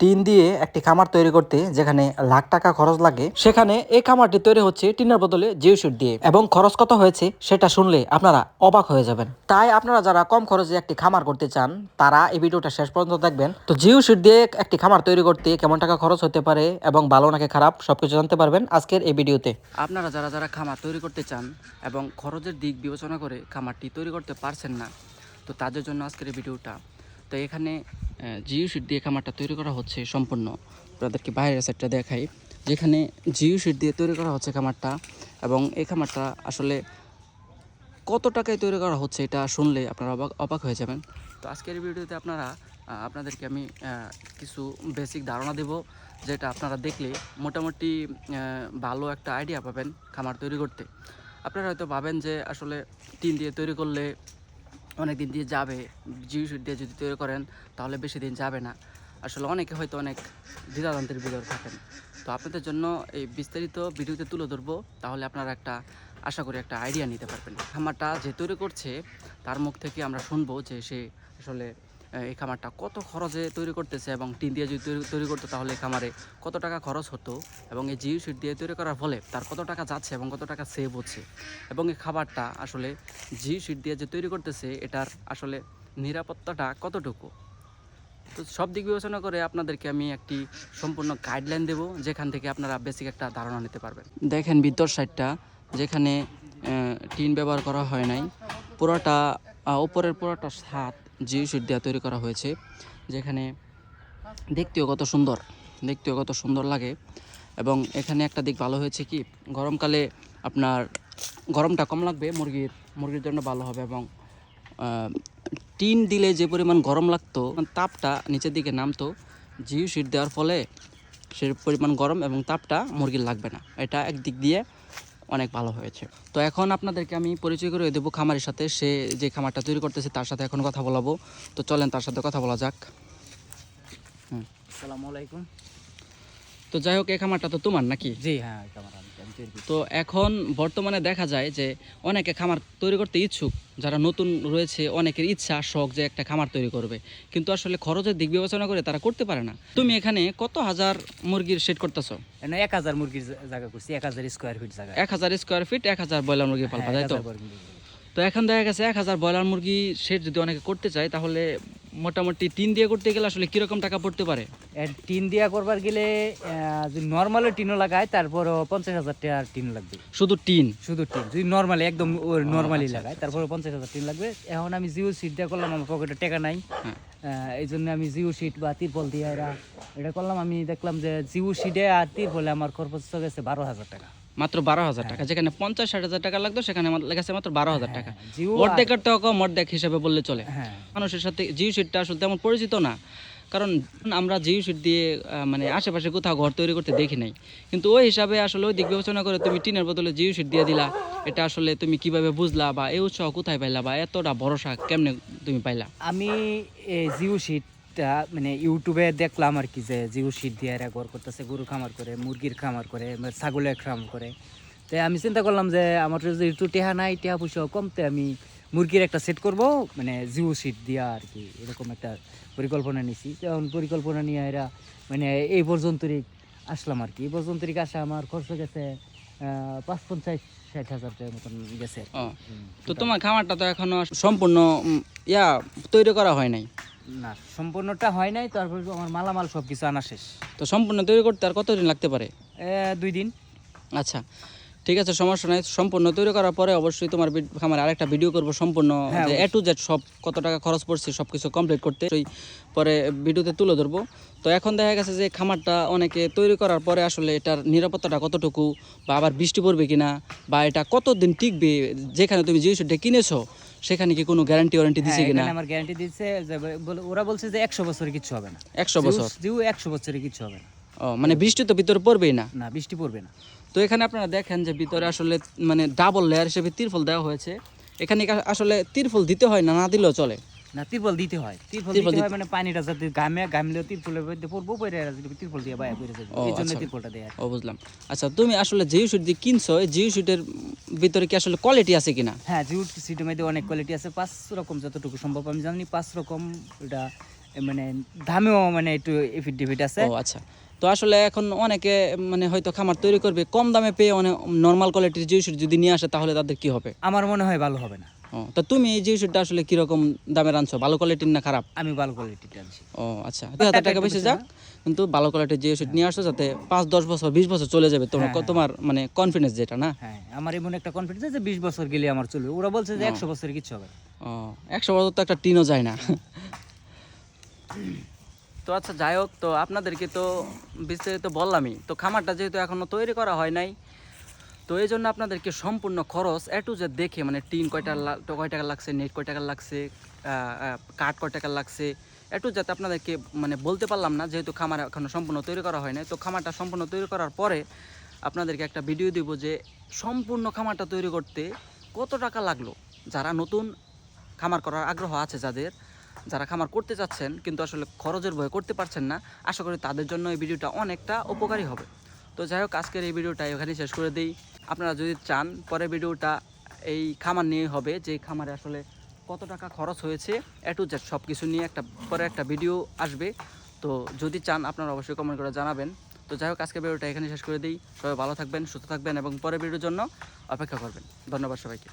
Tin দিয়ে একটি খামার তৈরি করতে যেখানে লাখ টাকা খরচ লাগে, সেখানে এই খামারটি তৈরি হচ্ছে টিনের বদলে জিও শিট দিয়ে। এবং খরচ কত হয়েছে সেটা শুনলে আপনারা অবাক হয়ে যাবেন। তাই আপনারা যারা কম খরচে একটি খামার করতে চান তারা এই ভিডিওটা শেষ পর্যন্ত দেখবেন। তো জিও শিট দিয়ে একটি খামার তৈরি করতে কেমন টাকা খরচ হতে পারে এবং ভালো নাকি খারাপ সবকিছু জানতে পারবেন আজকের এই ভিডিওতে। আপনারা যারা যারা খামার তৈরি করতে চান এবং খরচের দিক বিবেচনা করে খামারটি তৈরি করতে পারছেন না, তো তাদের জন্য আজকের এই ভিডিওটা। তো এখানে জিও শিট দিয়ে খামারটা তৈরি করা হচ্ছে সম্পূর্ণ। আপনাদেরকে বাইরের সাইডটা দেখাই, যেখানে জিও শিট দিয়ে তৈরি করা হচ্ছে খামারটা। এবং এই খামারটা আসলে কত টাকায় তৈরি করা হচ্ছে এটা শুনলে আপনারা অবাক হয়ে যাবেন। তো আজকের ভিডিওতে আপনাদেরকে আমি কিছু বেসিক ধারণা দেব, যেটা আপনারা দেখলে মোটামুটি ভালো একটা আইডিয়া পাবেন খামার তৈরি করতে। আপনারা হয়তো ভাবেন যে আসলে টিন দিয়ে তৈরি করলে অনেক দিন দিয়ে যাবে, জিও শিট দিয়ে যদি তৈরি করেন তাহলে বেশি দিন যাবে না। আসলে অনেকে হয়তো অনেক দ্বিধাদ্বন্দ্বের ভিতরে থাকেন। তো আপনাদের জন্য এই বিস্তারিত ভিডিওতে তুলে ধরবো, তাহলে আপনারা আশা করি একটা আইডিয়া নিতে পারবেন। খামারটা যে তৈরি করছে তার মুখ থেকে আমরা শুনবো যে সে আসলে এই খামারটা কত খরচে তৈরি করতেছে, এবং টিন দিয়ে যদি তৈরি করতো তাহলে খামারে কত টাকা খরচ হতো, এবং এই জিও শিট দিয়ে তৈরি করার ফলে তার কত টাকা যাচ্ছে এবং কত টাকা সেভ হচ্ছে, এবং এই খাবারটা আসলে জিও শিট দিয়ে যে তৈরি করতেছে এটার আসলে নিরাপত্তাটা কতটুকু। তো সব দিক বিবেচনা করে আপনাদেরকে আমি একটি সম্পূর্ণ গাইডলাইন দেব, যেখান থেকে আপনারা বেসিক একটা ধারণা নিতে পারবেন। দেখেন ভিতর সাইডটা, যেখানে টিন ব্যবহার করা হয় নাই, পুরোটা উপরের পুরোটা ছাদ জিও শিট দিয়ে তৈরি করা হয়েছে, যেখানে দেখতেও কত সুন্দর লাগে। এবং এখানে একটা দিক ভালো হয়েছে কি, গরমকালে আপনার গরমটা কম লাগবে, মুরগির জন্য ভালো হবে। এবং টিন দিলে যে পরিমাণ গরম লাগতো, তাপটা নিচের দিকে নামতো, জিও শিট দেওয়ার ফলে সে পরিমাণ গরম এবং তাপটা মুরগির লাগবে না। এটা একদিক দিয়ে অনেক ভালো হয়েছে। তো এখন আপনাদেরকে আমি পরিচয় করে দেবো খামারের সাথে, সে যে খামারটা তৈরি করতেছে তার সাথে এখন কথা বলাবো। তো চলেন তার সাথে কথা বলা যাক। আসসালামু আলাইকুম। তো যাই হোক, এই খামারটা তো তোমার নাকি? জি হ্যাঁ, খামার আমি তৈরি করি। তো এখন বর্তমানে দেখা যায় যে অনেকে খামার তৈরি করতে ইচ্ছুক, যারা নতুন রয়েছে অনেকের ইচ্ছা শখ যে একটা খামার তৈরি করবে, কিন্তু আসলে খরচের দিক বিবেচনা করে তারা করতে পারে না। তুমি এখানে কত হাজার মুরগির সেট করতেছো? এখানে 1000 মুরগির জায়গা করছি, 1000 স্কোয়ার ফিট জায়গা। 1000 স্কোয়ার ফিট 1000 ব্রয়লার মুরগি পালবা, তাই তো? তো এখন দেখা গেছে 1000 ব্রয়লার মুরগি সেট যদি অনেকে করতে চায়, তাহলে মোটামুটি টিন দিয়ে করতে গেলে আসলে কিরকম টাকা পড়তে পারে? টিন দিয়া করবার গেলে যদি নর্মালি টিনও লাগায় তারপরও 50,000 টাকার টিন লাগবে। শুধু টিন? শুধু টিন যদি নর্মালি একদম নর্মালি লাগায় তারপরে 50,000 টিন লাগবে। এখন আমি জিও শিট দিয়ে করলাম, আমার পকেটে টাকা নাই, এই জন্য আমি জিও শিট বা তিরপল দিয়ে এটা করলাম। আমি দেখলাম যে জিও শিটে আর তিরপলে আমার খরচ গেছে 12,000 টাকা, মাত্র 12,000 টাকা। যেখানে 50-60,000 টাকা লাগতো সেখানে আমার লেগেছে মাত্র 12,000 টাকা। জিও অর্ধেকের টাকা কম, অর্ধেক হিসাবে বললে চলে। মানুষের সাথে জিও শিটটা আসলে তেমন পরিচিত না, কারণ আমরা জিও শিট দিয়ে মানে আশেপাশে কোথাও ঘর তৈরি করতে দেখি নাই। কিন্তু ওই হিসাবে আসলে ওই দিক বিবেচনা করে তুমি টিনের বদলে জিও শিট দিয়ে দিলা, এটা আসলে তুমি কিভাবে বুঝলা, বা এই উৎসাহ কোথায় পাইলা, বা এতটা ভরসা কেমনে তুমি পাইলা? আমি জিও শিটটা মানে ইউটিউবে দেখলাম আর কি, যে জিও শিট দিয়ে এরা ঘর করতেছে, গরু খামার করে, মুরগির খামার করে, ছাগলের খামার করে। তাই আমি চিন্তা করলাম যে আমার যদি একটু টেহা নাই, টেহা পয়সা কমতে আমি মুরগির একটা সেট করব, মানে জিও শিট দিয়া আর কি, এরকম একটা পরিকল্পনা নিছি। তখন পরিকল্পনা নিয়ে এরা মানে এই পর্যন্তই আসলাম আর কি। এই পর্যন্তই আসা আমার খরচ গেছে 50-60 হাজার টাকার মতন গেছে। তো তোমার খামারটা তো এখনো সম্পূর্ণ তৈরি করা হয় নাই? না, সম্পূর্ণটা হয় নাই, তারপর আমার মালামাল সব কিছু আনা শেষ। তো সম্পূর্ণ তৈরি করতে আর কতদিন লাগতে পারে? 2 দিন। আচ্ছা, ঠিক আছে, সমস্যা নাই। সম্পূর্ণ তৈরি করার পরে অবশ্যই তোমার খামারে আরেকটা ভিডিও করবো সম্পূর্ণ A to Z সব কত টাকা খরচ পড়ছে সব কিছু কমপ্লিট করতে, পরে ভিডিওতে তুলে ধরবো। তো এখন দেখা গেছে যে খামারটা অনেকে তৈরি করার পরে আসলে এটার নিরাপত্তাটা কতটুকু, বা আবার বৃষ্টি পড়বে কিনা, বা এটা কতদিন টিকবে, যেখানে তুমি জিও শিটটা কিনেছো সেখানে কি কোনো গ্যারান্টি ওয়ারেন্টি দিছে কিনা? আমার গ্যারান্টি দিচ্ছে যে ওরা বলছে যে 100 বছরে কিছু হবে না। 100 বছর? জিও 100 বছরে কিছু হবে না। মানে বৃষ্টি তো ভিতরে পড়বেই না? না, বৃষ্টি পড়বে না। তো এখানে আপনারা দেখেন যে ভিতরে আসলে মানে ডাবল লেয়ার হিসেবে তিরপল দেওয়া হয়েছে। এখানে আসলে তিরপল দিতে হয় না দিলেও চলে? না, তিরপল দিতে হয়। তিরপল দিতে হয় মানে পানিটা যাতে গামলেও তিরপলের মধ্যে পড়বো, পড়ে তিরপল দিয়ে বাইরে পড়ে যাবে, এই জন্য তিরপলটা দেয়। ও বুঝলাম। আচ্ছা, তুমি আসলে জিও শিট দিয়ে কিনছো, এই জিও শিটের ভিতরে কি আসলে কোয়ালিটি আছে কিনা? হ্যাঁ, জিও শিটের মধ্যে অনেক কোয়ালিটি আছে, 5 রকম যতটুকু সম্ভব আমি জানি, 5 রকম। এটা মানে দামেও মানে একটু এফিট ডিফিট আছে। ও আচ্ছা, তো আসলে এখন অনেকে মানে হয়তো খামার তৈরি করবে কম দামে পেয়ে, অনেক নর্মাল কোয়ালিটির জিও শিট যদি নিয়ে আসে তাহলে তাদের কি হবে? আমার মনে হয় ভালো হবে না। ও, তা তুমি এই জিও শিটটা আসলে কিরকম দামের আনছো, ভালো কোয়ালিটির না খারাপ? আমি ভালো কোয়ালিটিটা আনছি। ও আচ্ছা, 2,000 টাকা বেশি যাক, কিন্তু ভালো কোয়ালিটির জিও শিট নিয়ে আসছো যাতে 5-10 বছর 20 বছর চলে যাবে তোমার, হ্যাঁ, তোমার মানে কনফিডেন্স যেটা না। হ্যাঁ, আমার এমন একটা কনফিডেন্স আছে যে 20 বছর গেলে আমার চলবে। ওরা বলছে যে 100 বছরে কিছু হবে না। ও, 100 বছর তো একটা টিনও যায় না। তো আচ্ছা যাই হোক, তো আপনাদেরকে তো বিস্তারিত বললামই, তো খামারটা যেহেতু এখনও তৈরি করা হয় নাই, তো এই জন্য আপনাদেরকে সম্পূর্ণ খরচ এ টু জেড দেখে, মানে টিন কয় টাকা লাগছে, নেট কয় টাকা লাগছে, কাঠ কয় টাকা লাগছে, এ টু জেড আপনাদেরকে মানে বলতে পারলাম না, যেহেতু খামার এখনও সম্পূর্ণ তৈরি করা হয় নাই। তো খামারটা সম্পূর্ণ তৈরি করার পরে আপনাদেরকে একটা ভিডিও দিব যে সম্পূর্ণ খামারটা তৈরি করতে কত টাকা লাগলো। যারা নতুন খামার করার আগ্রহ আছে, যারা খামার করতে চাচ্ছেন কিন্তু আসলে খরচের ভয়ে করতে পারছেন না, আশা করি তাদের জন্য এই ভিডিওটা অনেকটা উপকারী হবে। তো যাই হোক, আজকের এই ভিডিওটা এখানেই শেষ করে দিই। আপনারা যদি চান পরের ভিডিওটা এই খামার নিয়ে হবে, যে খামারে আসলে কত টাকা খরচ হয়েছে এ টু জেড সব কিছু নিয়ে পরে একটা ভিডিও আসবে। তো যদি চান আপনারা অবশ্যই কমেন্ট করে জানাবেন। তো যাই হোক, আজকের ভিডিওটা এখানে শেষ করে দিই। সবাই ভালো থাকবেন, সুস্থ থাকবেন এবং পরের ভিডিওর জন্য অপেক্ষা করবেন। ধন্যবাদ সবাইকে।